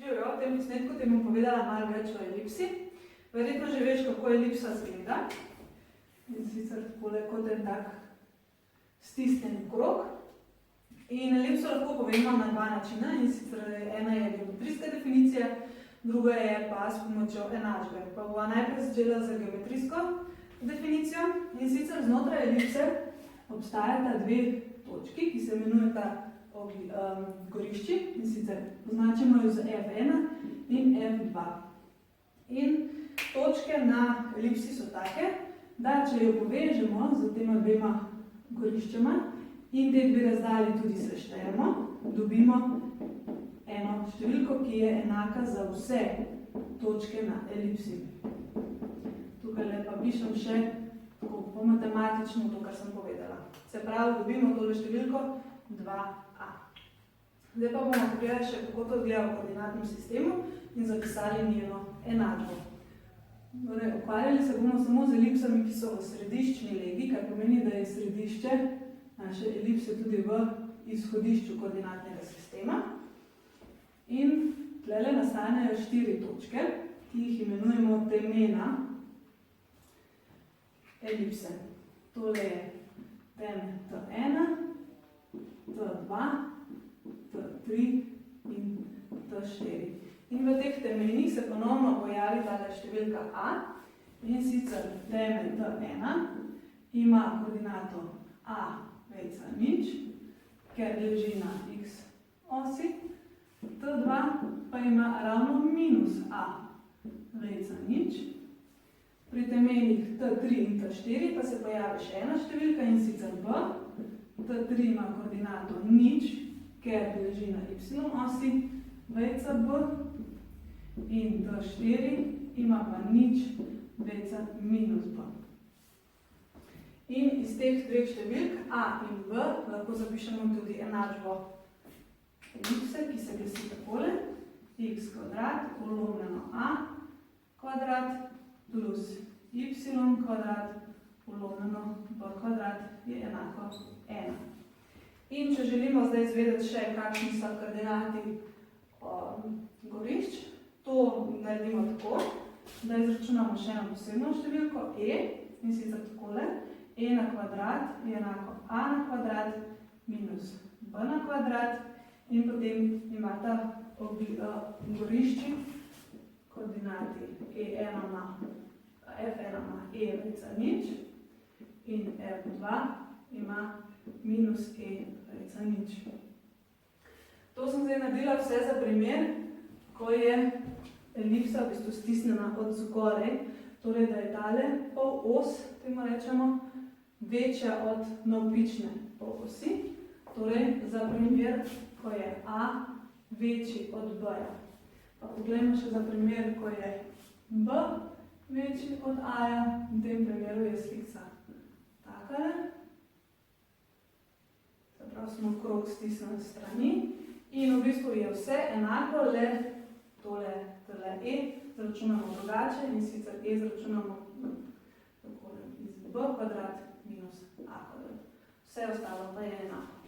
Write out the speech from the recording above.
Živijo, v tem posnetku ti bom povedala malo več o elipsi. Verjetno že veš, kako elipsa izgleda. In sicer takole kot en tak stisnjen krog. In elipso lahko povemo na dva načina, in sicer ena je geometrijska definicija, druga je pa s pomočjo enačbe. Pa bova najprej začela z geometrijsko definicijo. In sicer znotraj elipse obstajata dve točki, ki se imenujeta gorišči, in sicer označimo jo z F1 in F2. In točke na elipsi so take, da če jo povežemo z tema dvema goriščema in te dve razdalji tudi seštejemo, dobimo eno številko, ki je enaka za vse točke na elipsi. Tukaj pa pišem še tako po matematično to, kar sem povedala. Se pravi, dobimo tole številko 2a. Zdaj pa bomo pogledali še, kako to izgleda v koordinatnem sistemu in zapisali njeno enačbo. Ukvarjali se bomo samo z elipsami, ki so v središčni legi, kar pomeni, da je središče naše elipse tudi v izhodišču koordinatnega sistema. In tukaj nastanejo 4 točke, ki jih imenujemo temena elipse. Tole je teme T1, T2, T3 in T4. In v teh temenih se ponovno pojavi tale številka A, in sicer teme T1 ima koordinato A vejica 0, ker leži na x osi, T2 pa ima ravno minus A vejica 0. Pri temenih T3 in T4 pa se pojavi še ena številka, in sicer B. T3 ima koordinato 0, ker leži na y osi, vejica B, in T4 ima pa 0, vejica minus B. In iz teh dveh številk A in B lahko zapišemo tudi enačbo elipse, ki se glasi takole: x kvadrat ulomljeno A kvadrat plus y kvadrat ulomljeno B kvadrat je enako 1. In če želimo zdaj izvedeti še, kakšni so koordinati gorišč, to naredimo tako, da izračunamo še eno posebno številko e, in sicer takole: e na kvadrat je enako a na kvadrat minus b na kvadrat, in potem imata gorišči koordinati F1 ima e vejica 0 in F2 ima minus e vejica 0. To sem zdaj naredila vse za primer, ko je elipsa v bistvu stisnjena od zgoraj, torej da je tale polos, temu rečemo, večja od navpične polosi, torej za primer, ko je A večji od B-ja. Pa poglejmo še za primer, ko je B večji od A-ja, v tem primeru je slika takale. Se pravi, smo krog stisnjeni strani in v bistvu je vse enako, le tole E zračunamo drugače, in sicer E zračunamo iz B kvadrat minus A kvadrat. Vse ostalo pa je enako.